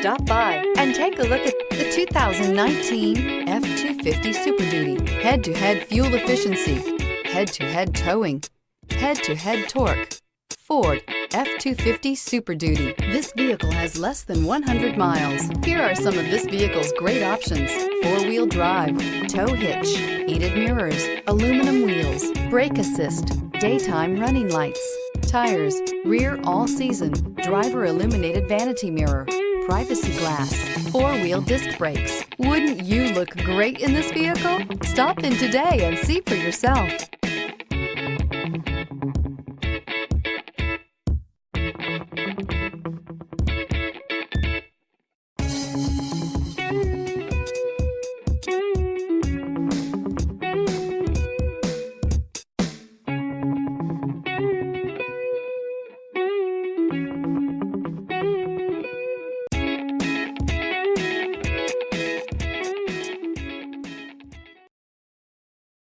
Stop by and take a look at the 2019 F-250 Super Duty. Head-to-head fuel efficiency, head-to-head towing, head-to-head torque. Ford F-250 Super Duty. This vehicle has less than 100 miles. Here are some of this vehicle's great options: four-wheel drive, tow hitch, heated mirrors, aluminum wheels, brake assist, daytime running lights, tires, rear all-season, driver illuminated vanity mirror, privacy glass, four-wheel disc brakes. Wouldn't you look great in this vehicle? Stop in today and see for yourself.